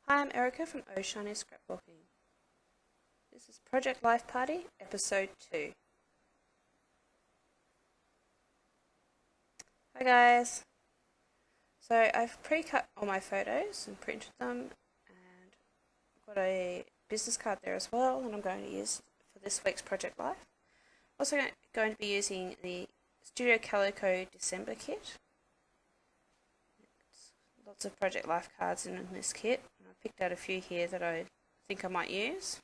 Hi, I'm Erica from Oh Shiny Scrapbooking. This is Project Life Party, Episode 2. Hi guys! So I've pre-cut all my photos and printed them, and I've got a business card there as well that I'm going to use for this week's Project Life. Also going to be using the Studio Calico December kit. Lots of Project Life cards in this kit, and I picked out a few here that I think I might use.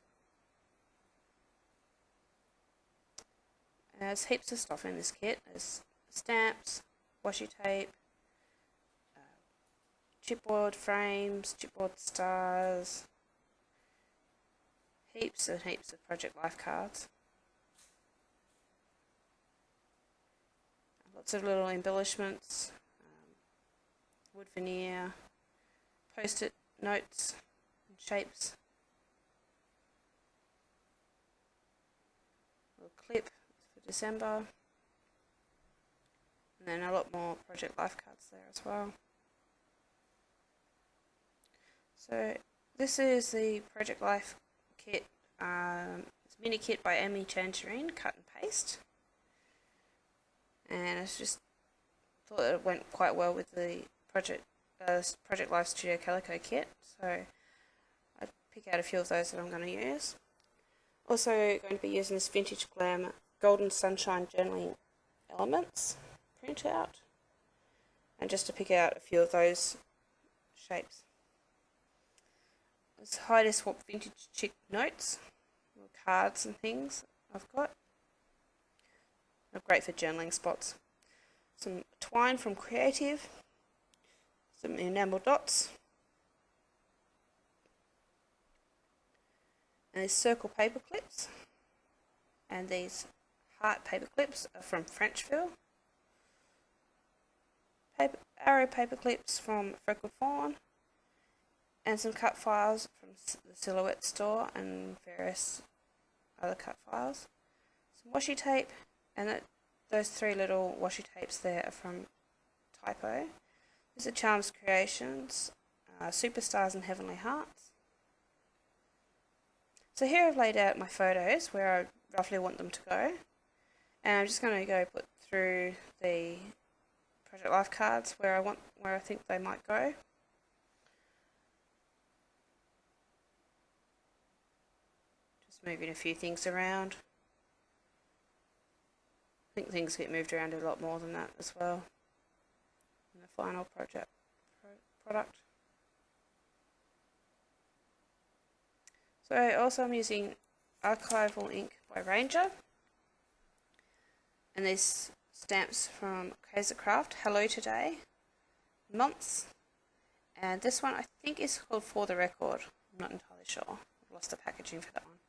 There's heaps of stuff in this kit. There's stamps, washi tape, chipboard frames, chipboard stars, heaps and heaps of Project Life cards. Lots of little embellishments, wood veneer, post-it notes and shapes, a little clip for December, and then a lot more Project Life cards there as well. So this is the Project Life kit. It's a mini kit by Amy Tangerine, cut and paste, and it's just thought that it went quite well with the Project Life Studio Calico kit, so I pick out a few of those that I'm going to use. Also going to be using this Vintage Glam Golden Sunshine Journaling Elements printout, and just to pick out a few of those shapes. This Hide Swap Vintage Chick notes, little cards and things I've got. They're great for journaling spots. Some twine from Creative, some enamel dots, and these circle paper clips, and these heart paper clips are from Frenchville. Arrow paper clips from Freckle Fawn, and some cut files from the Silhouette store and various other cut files. Some washi tape, and those three little washi tapes there are from Typo. These are Charms Creations, Superstars and Heavenly Hearts. So here I've laid out my photos where I roughly want them to go, and I'm just going to go put through the Project Life cards where I think they might go. Just moving a few things around. I think things get moved around a lot more than that as well in the final product. So also I'm using archival ink by Ranger, and these stamps from Kaiser Craft, Hello Today, Months, and this one I think is called For the Record. I'm not entirely sure. I've lost the packaging for that one.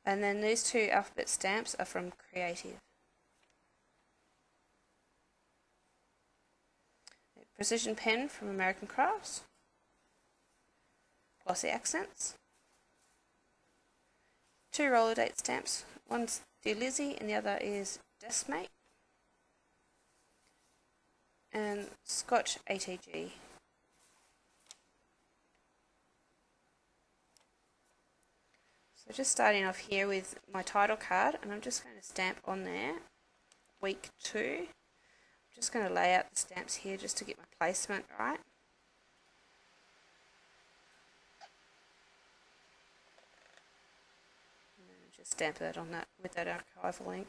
And then these two alphabet stamps are from Creative. A precision pen from American Crafts, glossy accents, two roller date stamps. One's Dear Lizzie and the other is Deskmate, and Scotch ATG. So just starting off here with my title card, and I'm just going to stamp on there week 2. I'm just going to lay out the stamps here just to get my placement right. And then just stamp that on that with that archival ink.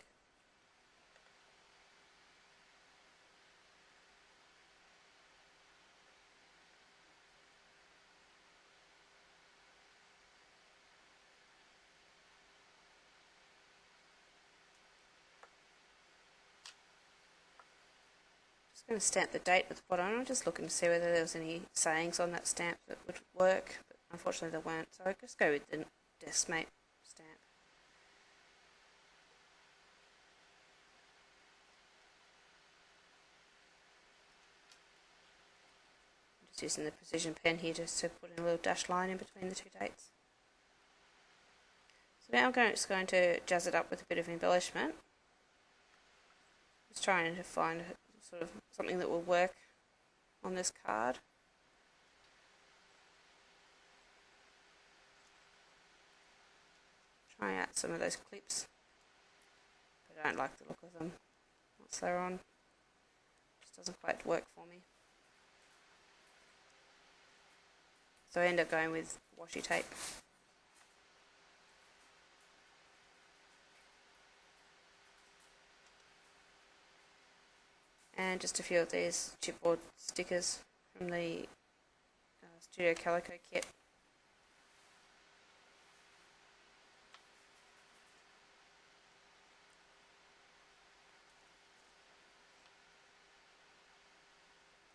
I'm going to stamp the date at the bottom. I'm just looking to see whether there was any sayings on that stamp that would work, but unfortunately there weren't, so I'll just go with the Deskmate stamp. I'm just using the precision pen here just to put in a little dashed line in between the two dates. So now I'm just going to jazz it up with a bit of embellishment. Just trying to find sort of something that will work on this card. Try out some of those clips, but I don't like the look of them once they're on. Just doesn't quite work for me. So I end up going with washi tape. And just a few of these chipboard stickers from the Studio Calico kit.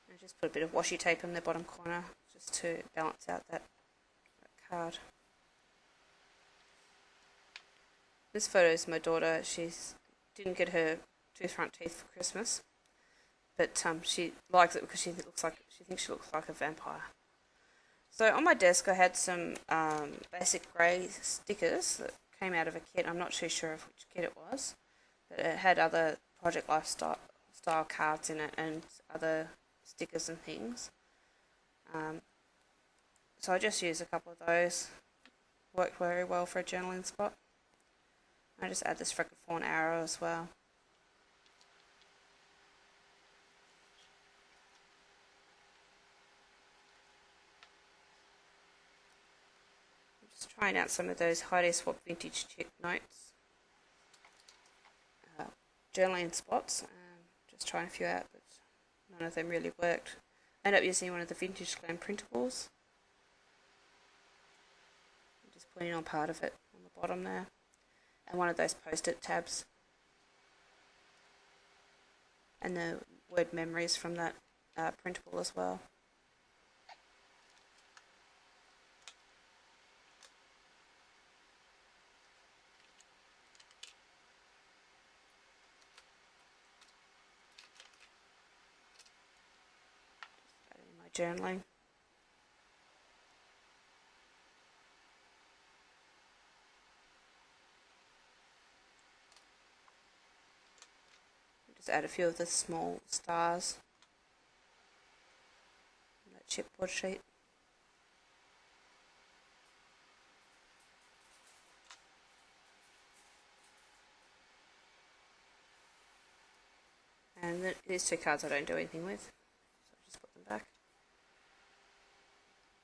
And just put a bit of washi tape in the bottom corner just to balance out that card. This photo is my daughter. She didn't get her tooth front teeth for Christmas, but she likes it because she thinks she looks like a vampire. So on my desk I had some basic grey stickers that came out of a kit. I'm not too sure of which kit it was, but it had other Project Lifestyle cards in it and other stickers and things. So I just used a couple of those. Worked very well for a journaling spot. I just add this freckled fawn arrow as well. Just trying out some of those Heidi Swap Vintage Chick notes. Journaling spots. Just trying a few out, but none of them really worked. I ended up using one of the Vintage Glam printables. Just putting on part of it on the bottom there. And one of those post-it tabs. And the word memories from that printable as well. Just adding my journaling. Just add a few of the small stars on that chipboard sheet. And these two cards I don't do anything with, so I just put them back.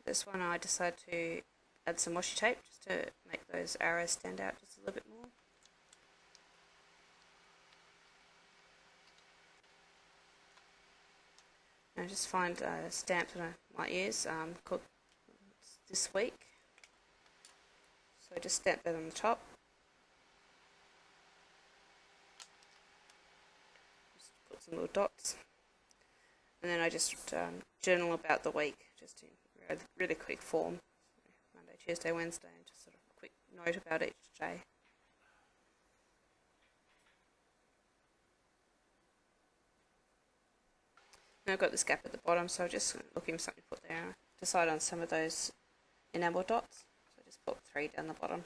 This one I decided to add some washi tape just to make those arrows stand out just a little bit more. And I just find a stamp that I might use called This Week. So I just stamp that on the top. Just put some little dots. And then I just journal about the week, just in really quick form. Monday, Tuesday, Wednesday, and just sort of a quick note about each day. Now I've got this gap at the bottom, so I'm just looking for something to put there. Decide on some of those enamel dots, so I just put 3 down the bottom.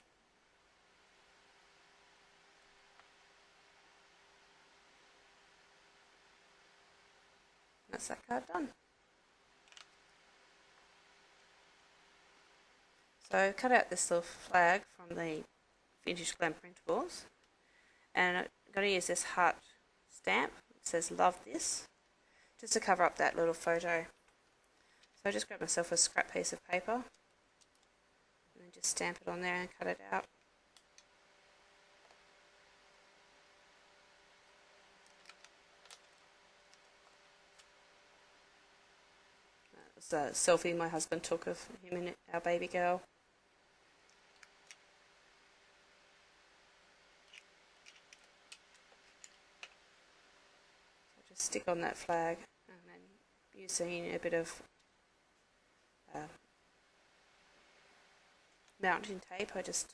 That's that card done. So I've cut out this little flag from the Vintage Glam printables, and I'm going to use this heart stamp. It says "Love This," just to cover up that little photo. So I just grab myself a scrap piece of paper and then just stamp it on there and cut it out. That was a selfie my husband took of him and our baby girl. So just stick on that flag, and then using a bit of mounting tape, I just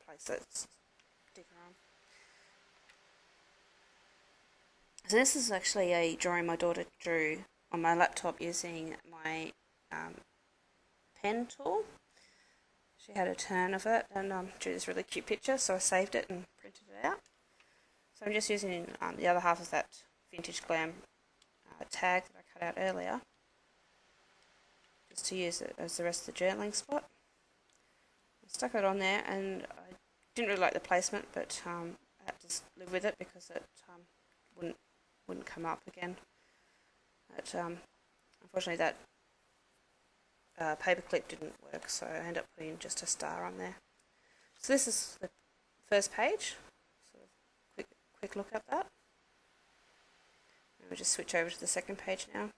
place that sticker on. So this is actually a drawing my daughter drew on my laptop using my pen tool. She had a turn of it and drew this really cute picture, so I saved it and printed it out. So I'm just using the other half of that Vintage Glam tag that I cut out earlier, just to use it as the rest of the journaling spot. I stuck it on there, and I Didn't really like the placement, but I had to live with it because it wouldn't come up again. But unfortunately, that paperclip didn't work, so I ended up putting just a star on there. So this is the first page. Sort of quick look at that. And we'll just switch over to the second page now.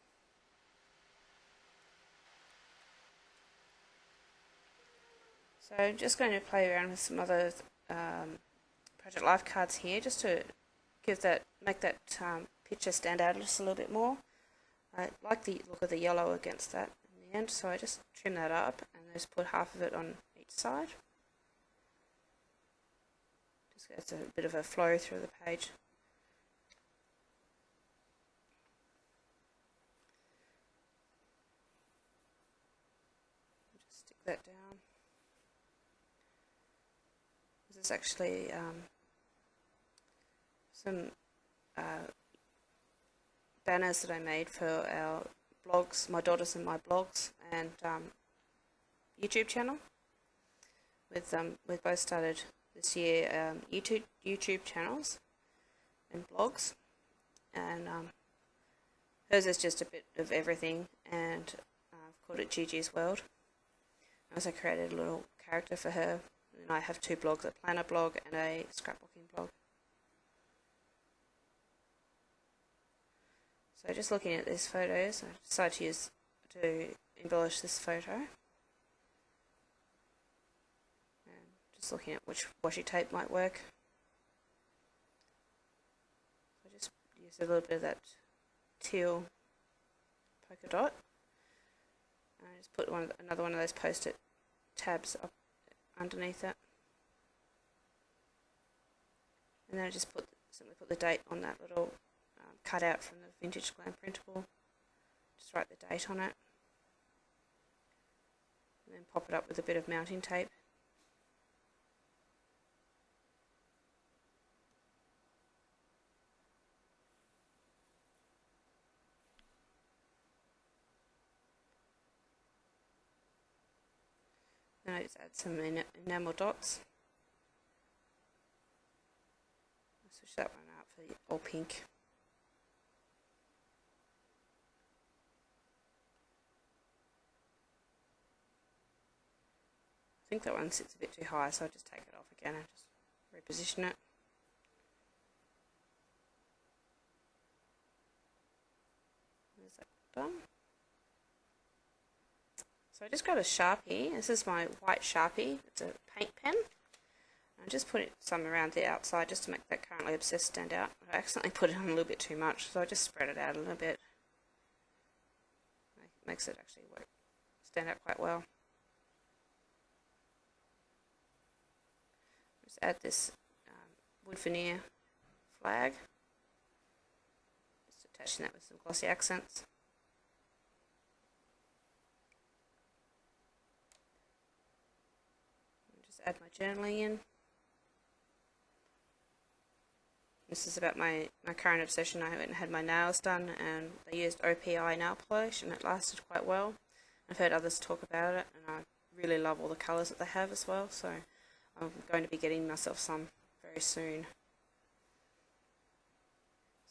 So I'm just going to play around with some other Project Life cards here, just to make that picture stand out just a little bit more. I like the look of the yellow against that in the end, so I just trim that up and just put half of it on each side. Just gets a bit of a flow through the page. Just stick that down. This is actually some banners that I made for our blogs, my daughters and my blogs, and YouTube channel. We've both started this year YouTube channels and blogs, and hers is just a bit of everything, and I've called it Gigi's World. I also created a little character for her, and I have two blogs, a planner blog and a scrapbooking blog. So just looking at these photos, I decided to embellish this photo. And just looking at which washi tape might work. So I just use a little bit of that teal polka dot. And I just put another one of those post-it tabs up underneath it. And then I just simply put the date on that little cut out from the Vintage Glam printable. Just write the date on it. And then pop it up with a bit of mounting tape. Then I just add some enamel dots. I'll switch that one out for the all pink. I think that one sits a bit too high, so I'll just take it off again and just reposition it. There's that done. So I just got a Sharpie. This is my white Sharpie. It's a paint pen. I just put some around the outside just to make that Currently Obsessed stand out. I accidentally put it on a little bit too much, so I just spread it out a little bit. It makes it actually stand out quite well. Just add this wood veneer flag. Just attaching that with some glossy accents. And just add my journaling in. This is about my current obsession. I went and had my nails done, and they used OPI nail polish, and it lasted quite well. I've heard others talk about it, and I really love all the colours that they have as well, so I'm going to be getting myself some very soon.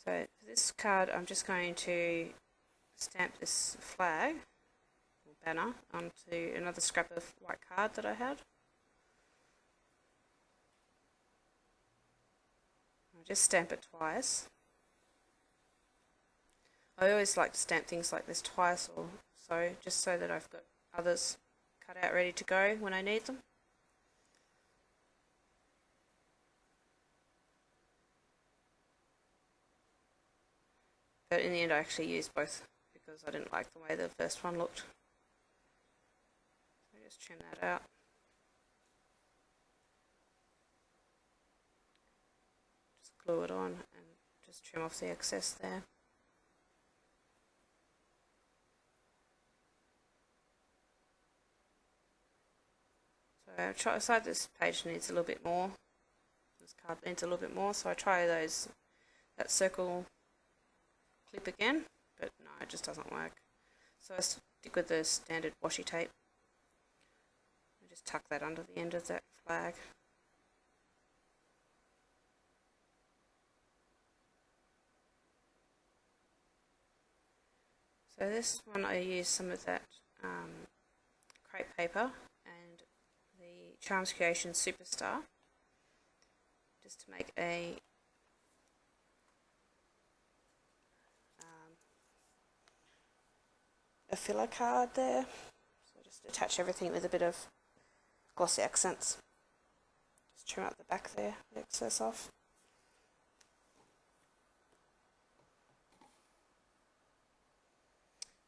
So for this card, I'm just going to stamp this flag or banner onto another scrap of white card that I had. I'll just stamp it twice. I always like to stamp things like this twice or so, just so that I've got others cut out ready to go when I need them. But in the end I actually used both because I didn't like the way the first one looked. So just trim that out. Just glue it on and just trim off the excess there. So I decided this page needs a little bit more. This card needs a little bit more, so I try that circle clip again, but no, it just doesn't work. So I stick with the standard washi tape. I just tuck that under the end of that flag. So this one I used some of that crepe paper and the Charms Creation Superstar just to make a filler card there. So just attach everything with a bit of glossy accents. Just trim up the back there, the excess off.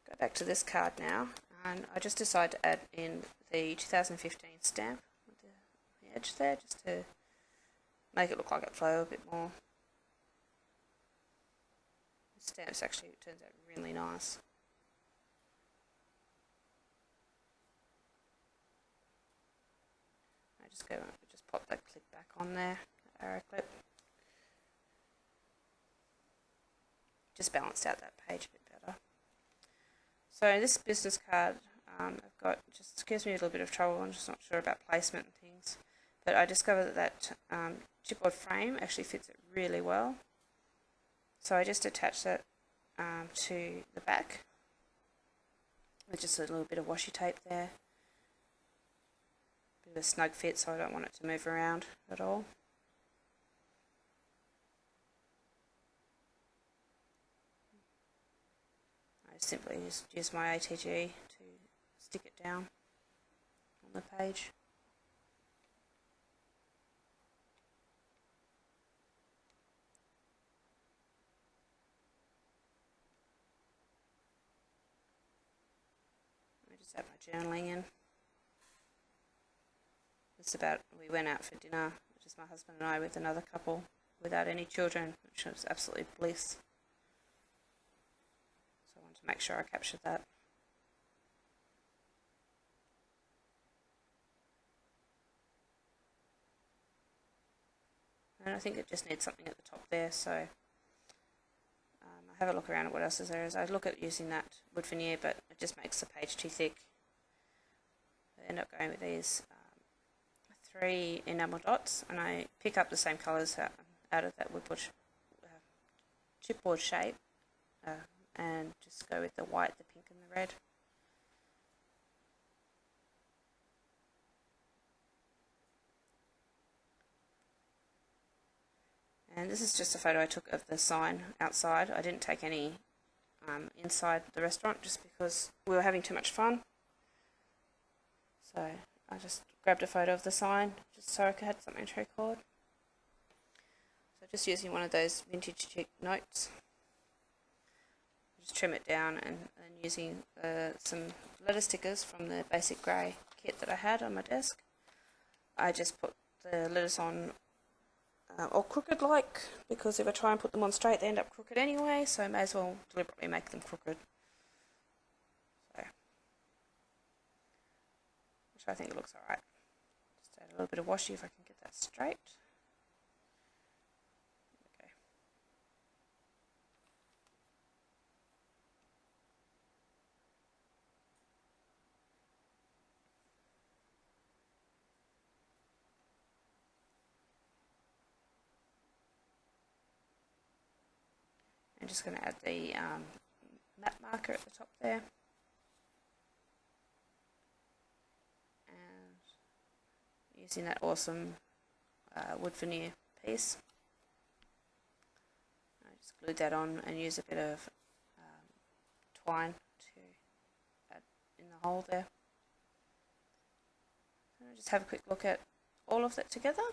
Go back to this card now, and I just decided to add in the 2015 stamp with the edge there, just to make it look like it flow a bit more. The stamps actually turns out really nice. Just pop that clip back on there, arrow clip. Just balanced out that page a bit better. So this business card I've got just gives me a little bit of trouble. I'm just not sure about placement and things, but I discovered that chipboard frame actually fits it really well. So I just attached that to the back with just a little bit of washi tape there. Bit of a snug fit, so I don't want it to move around at all. I simply just use my ATG to stick it down on the page. I just add my journaling in. We went out for dinner, just my husband and I, with another couple without any children, which was absolutely bliss. So I wanted to make sure I captured that. And I think it just needs something at the top there, so I have a look around at what else is there. I look at using that wood veneer, but it just makes the page too thick. I end up going with these 3 enamel dots, and I pick up the same colours out of that chipboard shape, and just go with the white, the pink and the red. And this is just a photo I took of the sign outside. I didn't take any inside the restaurant just because we were having too much fun. So I just grabbed a photo of the sign just so I had something to record. So just using one of those vintage chic notes. Just trim it down, and using some letter stickers from the basic grey kit that I had on my desk. I just put the letters on all crooked like, because if I try and put them on straight they end up crooked anyway, so I may as well deliberately make them crooked. So, which I think looks alright. Just add a little bit of washi if I can get that straight. Okay. I'm just going to add the map marker at the top there. And using that awesome wood veneer piece. I just glued that on and use a bit of twine to add in the hole there. And I'll just have a quick look at all of that together.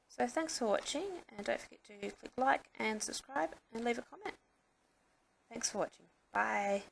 So thanks for watching, and don't forget to click like and subscribe and leave a comment. Thanks for watching. Bye.